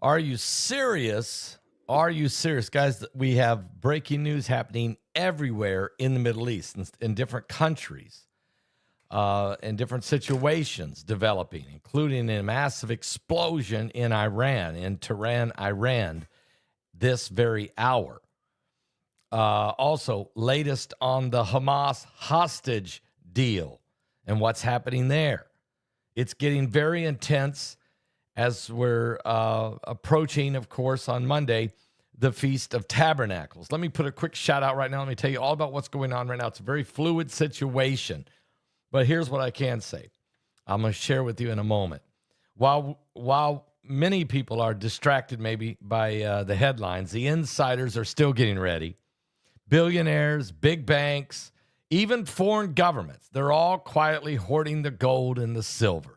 Are you serious? Are you serious? Guys, we have breaking news happening everywhere in the Middle East, in different countries, in different situations developing, including a massive explosion in Iran, in Tehran, Iran, this very hour. Also, latest on the Hamas hostage deal and what's happening there. It's getting very intense as we're approaching, of course, on Monday, the Feast of Tabernacles. Let me put a quick shout out right now. Let me tell you all about what's going on right now. It's a very fluid situation. But here's what I can say. I'm going to share with you in a moment. While many people are distracted maybe by the headlines, the insiders are still getting ready. Billionaires, big banks, even foreign governments, they're all quietly hoarding the gold and the silver.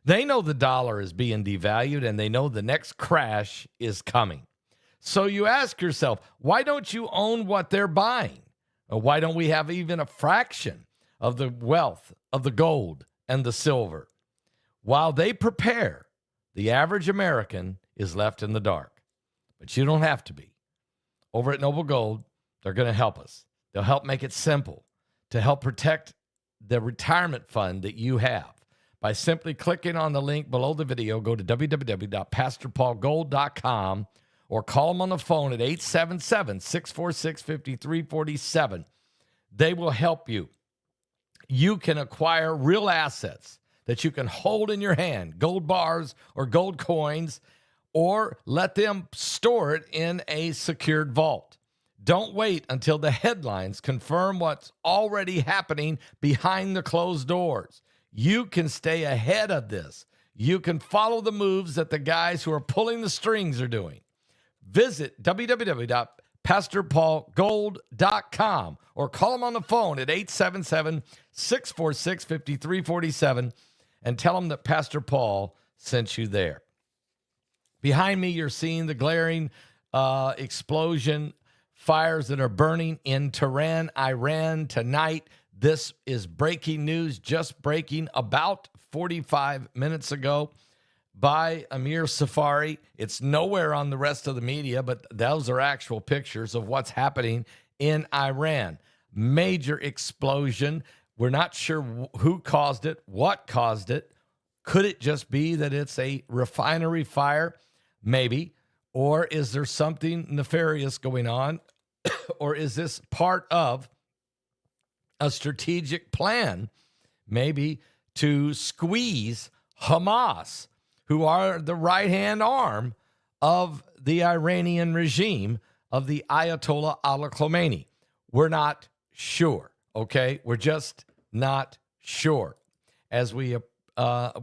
They know the dollar is being devalued, and they know the next crash is coming. So you ask yourself, why don't you own what they're buying? Or why don't we have even a fraction of the wealth of the gold and the silver? While they prepare, the average American is left in the dark. But you don't have to be. Over at Noble Gold, they're going to help us. They'll help make it simple to help protect the retirement fund that you have. By simply clicking on the link below the video, go to www.pastorpaulgold.com or call them on the phone at 877-646-5347. They will help you. You can acquire real assets that you can hold in your hand, gold bars or gold coins, or let them store it in a secured vault. Don't wait until the headlines confirm what's already happening behind the closed doors. You can stay ahead of this. You can follow the moves that the guys who are pulling the strings are doing. Visit www.pastorpaulgold.com or call them on the phone at 877-646-5347 and tell them that Pastor Paul sent you there. Behind me, you're seeing the glaring explosion, fires that are burning in Tehran, Iran tonight. This is breaking news, just breaking about 45 minutes ago by Amir Safari. It's nowhere on the rest of the media, but those are actual pictures of what's happening in Iran. Major explosion. We're not sure who caused it, what caused it. Could it just be that it's a refinery fire? Maybe. Or is there something nefarious going on? Or is this part of a strategic plan, maybe, to squeeze Hamas, who are the right-hand arm of the Iranian regime of the Ayatollah Ali Khamenei? We're not sure, okay? We're just not sure. As we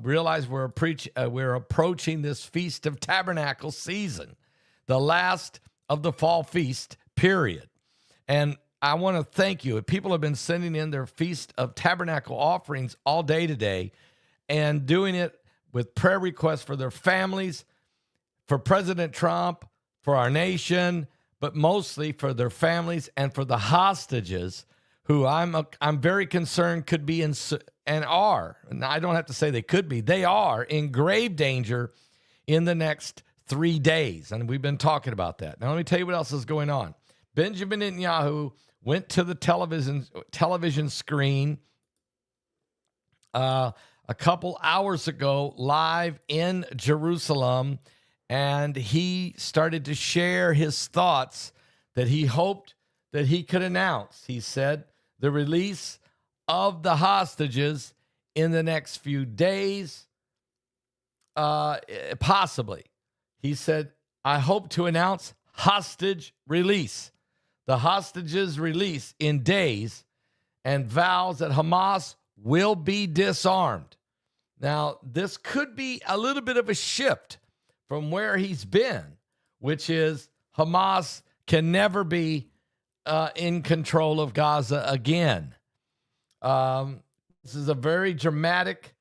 realize we're approaching this Feast of Tabernacles season, the last of the fall feast, period. And I want to thank you. People have been sending in their Feast of Tabernacle offerings all day today and doing it with prayer requests for their families, for President Trump, for our nation, but mostly for their families and for the hostages who I'm very concerned could be and are, and I don't have to say they could be, they are in grave danger in the next 3 days. And we've been talking about that. Now, let me tell you what else is going on. Benjamin Netanyahu went to the television screen a couple hours ago live in Jerusalem, and he started to share his thoughts that he hoped that he could announce. He said the release of the hostages in the next few days, possibly. He said, I hope to announce hostage release. The hostages release in days, and vows that Hamas will be disarmed. Now, this could be a little bit of a shift from where he's been, which is Hamas can never be in control of Gaza again. This is a very dramatic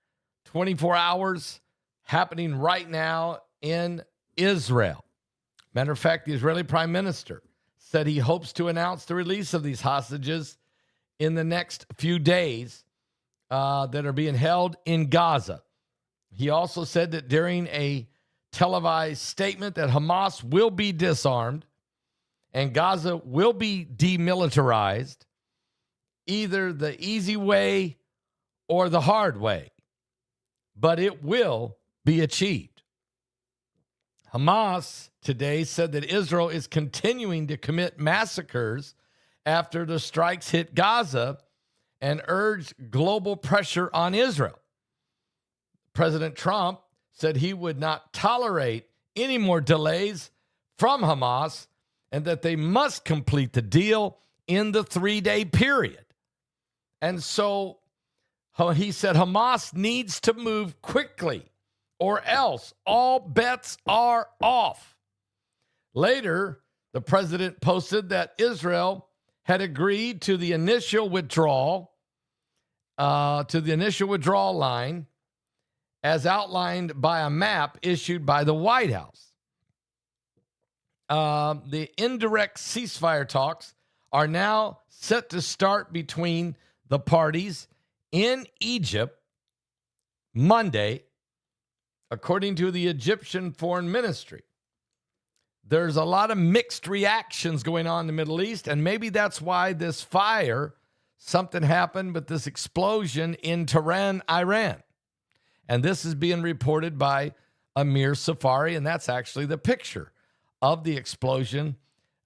24 hours happening right now in Israel. Matter of fact, the Israeli prime minister said he hopes to announce the release of these hostages in the next few days that are being held in Gaza. He also said that during a televised statement that Hamas will be disarmed and Gaza will be demilitarized, either the easy way or the hard way, but it will be achieved. Hamas today said that Israel is continuing to commit massacres after the strikes hit Gaza and urged global pressure on Israel. President Trump said he would not tolerate any more delays from Hamas and that they must complete the deal in the 3-day period. And so he said Hamas needs to move quickly or else all bets are off. Later, the president posted that Israel had agreed to the initial withdrawal line as outlined by a map issued by the White House. The indirect ceasefire talks are now set to start between the parties in Egypt Monday, according to the Egyptian Foreign Ministry. There's a lot of mixed reactions going on in the Middle East, and maybe that's why this fire, something happened with this explosion in Tehran, Iran. And this is being reported by Amir Safari, and that's actually the picture of the explosion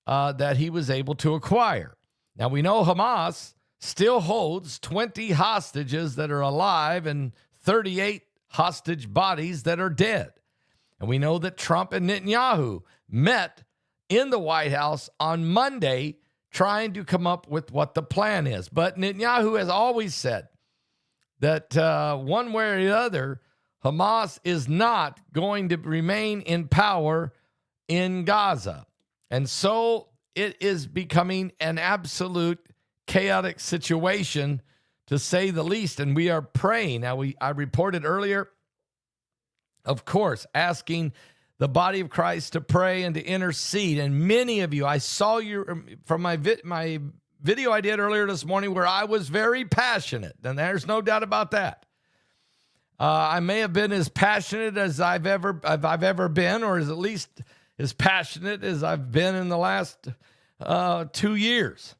that he was able to acquire. Now, we know Hamas still holds 20 hostages that are alive and 38 hostage bodies that are dead. And we know that Trump and Netanyahu met in the White House on Monday trying to come up with what the plan is. But Netanyahu has always said that one way or the other, Hamas is not going to remain in power in Gaza. And so it is becoming an absolute chaotic situation, to say the least. And we are praying. Now, I reported earlier, of course, asking the body of Christ to pray and to intercede. And many of you, I saw you from my video I did earlier this morning where I was very passionate. And there's no doubt about that. I may have been as passionate as I've ever been, or as at least as passionate as I've been in the last 2 years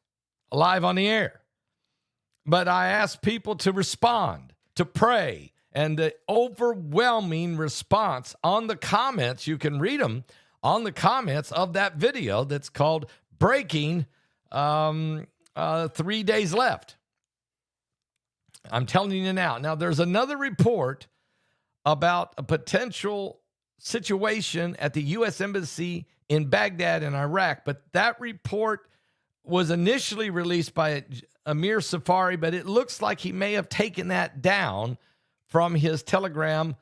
live on the air. But I asked people to respond, to pray, and the overwhelming response on the comments, you can read them on the comments of that video that's called Breaking 3 Days Left. I'm telling you now. Now, there's another report about a potential situation at the U.S. Embassy in Baghdad in Iraq, but that report was initially released by Amir Safari, but it looks like he may have taken that down from his Telegram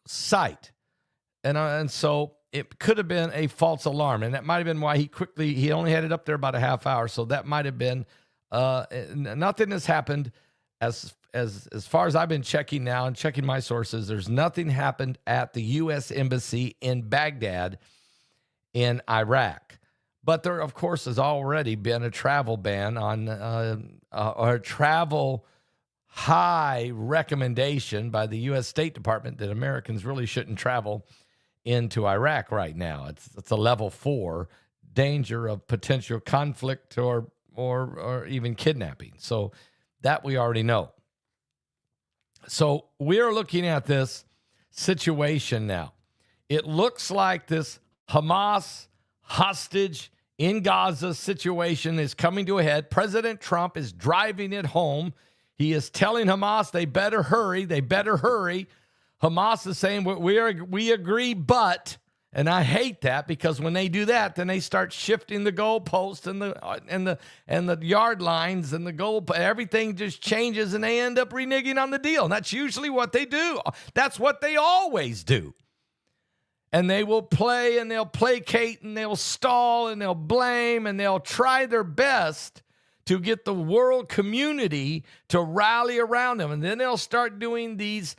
site. And so it could have been a false alarm, and that might have been why he only had it up there about a half hour. So that might have been, nothing has happened as far as I've been checking now and checking my sources. There's nothing happened at the U.S. Embassy in Baghdad in Iraq. But there, of course, has already been a travel ban on or a travel high recommendation by the U.S. State Department that Americans really shouldn't travel into Iraq right now. It's a level 4 danger of potential conflict or even kidnapping. So that we already know. So we're looking at this situation now. It looks like this Hamas hostage in Gaza situation is coming to a head. President Trump is driving it home. He is telling Hamas they better hurry. They better hurry. Hamas is saying we agree, but, and I hate that, because when they do that, then they start shifting the goalposts and the yard lines and the goal. Everything just changes, and they end up reneging on the deal. And that's usually what they do. That's what they always do. And they will play and they'll placate and they'll stall and they'll blame and they'll try their best to get the world community to rally around them. And then they'll start doing these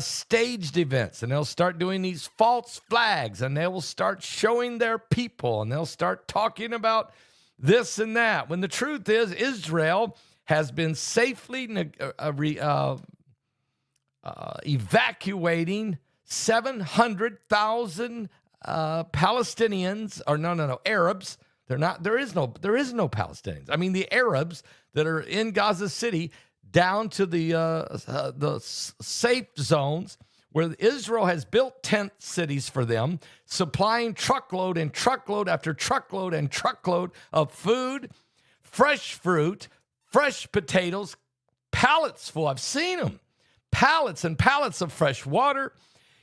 staged events, and they'll start doing these false flags, and they will start showing their people, and they'll start talking about this and that. When the truth is, Israel has been safely evacuating 700,000 Palestinians, or no, Arabs. They're not. There is no Palestinians. I mean, the Arabs that are in Gaza City down to the safe zones where Israel has built tent cities for them, supplying truckload and truckload after truckload and truckload of food, fresh fruit, fresh potatoes, pallets full. I've seen them. Pallets and pallets of fresh water.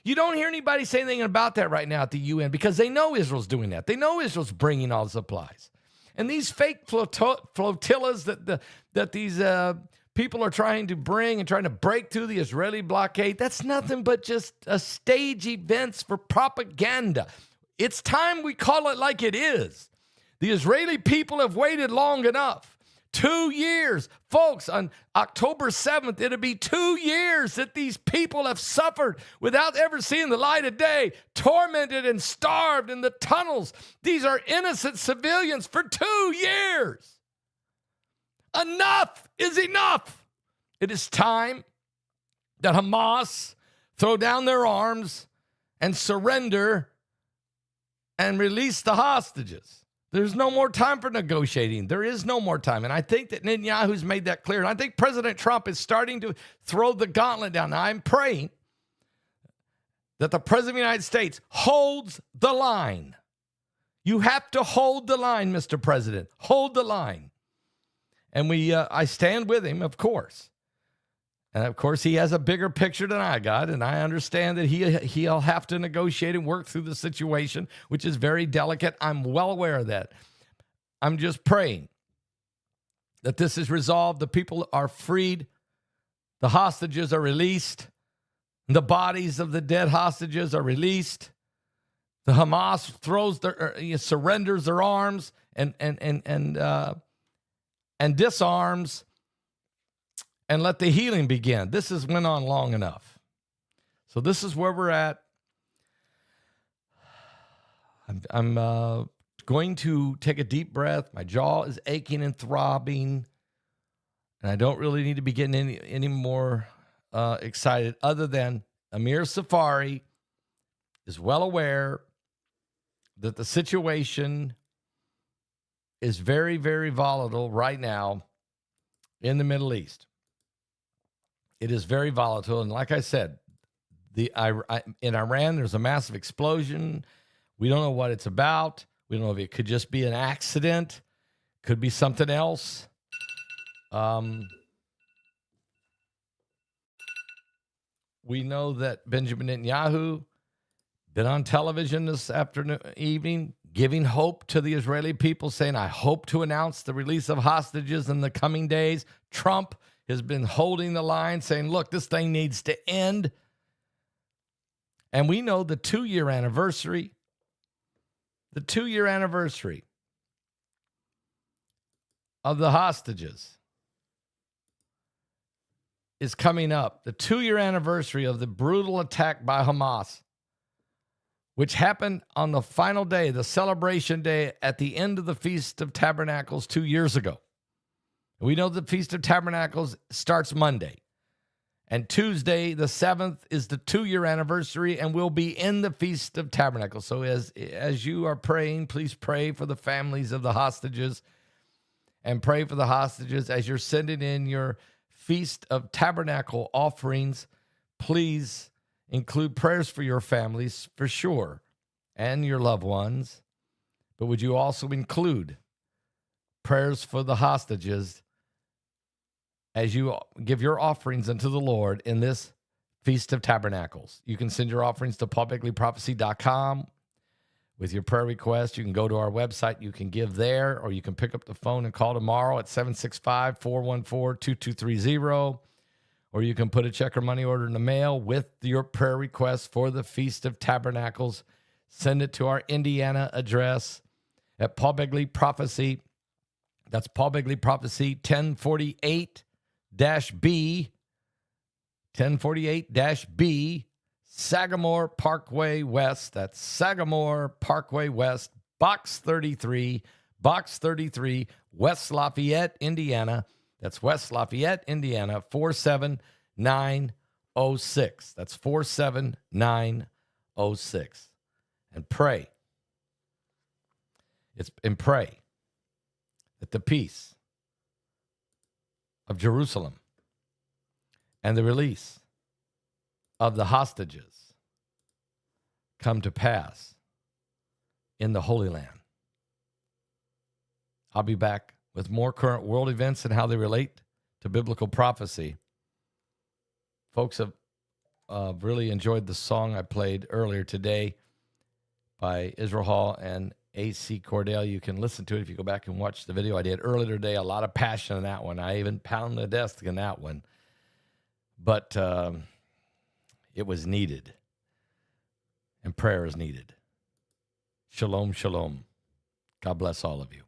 You don't hear anybody say anything about that right now at the UN because they know Israel's doing that. They know Israel's bringing all the supplies. And these fake flotillas that these people are trying to bring and trying to break through the Israeli blockade, that's nothing but just a stage events for propaganda. It's time we call it like it is. The Israeli people have waited long enough. 2 years. Folks, on October 7th, it'll be 2 years that these people have suffered without ever seeing the light of day, tormented and starved in the tunnels. These are innocent civilians for 2 years. Enough is enough. It is time that Hamas throw down their arms and surrender and release the hostages. There's no more time for negotiating. There is no more time. And I think that Netanyahu's made that clear. And I think President Trump is starting to throw the gauntlet down. Now, I'm praying that the President of the United States holds the line. You have to hold the line, Mr. President. Hold the line. And I stand with him, of course. And, of course, he has a bigger picture than I got, and I understand that he'll have to negotiate and work through the situation, which is very delicate. I'm well aware of that. I'm just praying that this is resolved, the people are freed, the hostages are released, the bodies of the dead hostages are released, the Hamas surrenders their arms and disarms, and let the healing begin. This has went on long enough. So this is where we're at. I'm going to take a deep breath. My jaw is aching and throbbing, and I don't really need to be getting any more excited other than Amir Safari is well aware that the situation is very, very volatile right now in the Middle East. It is very volatile. And like I said, in Iran, there's a massive explosion. We don't know what it's about. We don't know if it could just be an accident. Could be something else. We know that Benjamin Netanyahu been on television this evening, giving hope to the Israeli people, saying, I hope to announce the release of hostages in the coming days. Trump has been holding the line, saying, look, this thing needs to end. And we know the 2-year anniversary, of the hostages is coming up. The 2-year anniversary of the brutal attack by Hamas, which happened on the final day, the celebration day at the end of the Feast of Tabernacles 2 years ago. We know the Feast of Tabernacles starts Monday. And Tuesday, the 7th, is the 2-year anniversary, and we'll be in the Feast of Tabernacles. So as you are praying, please pray for the families of the hostages, and pray for the hostages as you're sending in your Feast of Tabernacle offerings. Please include prayers for your families, for sure, and your loved ones. But would you also include prayers for the hostages as you give your offerings unto the Lord in this Feast of Tabernacles? You can send your offerings to PaulBegleyProphecy.com with your prayer request. You can go to our website. You can give there, or you can pick up the phone and call tomorrow at 765-414-2230. Or you can put a check or money order in the mail with your prayer request for the Feast of Tabernacles. Send it to our Indiana address at Paul Begley Prophecy. That's Paul Begley Prophecy, 1048-B, Sagamore Parkway West. That's Sagamore Parkway West, Box 33, West Lafayette, Indiana. That's West Lafayette, Indiana, 47904. 47906. That's 47906. And pray. Pray that the peace of Jerusalem and the release of the hostages come to pass in the Holy Land. I'll be back with more current world events and how they relate to biblical prophecy. Folks have really enjoyed the song I played earlier today by Israel Hall and A.C. Cordell. You can listen to it if you go back and watch the video I did earlier today. A lot of passion in that one. I even pounded the desk in that one. But it was needed. And prayer is needed. Shalom, shalom. God bless all of you.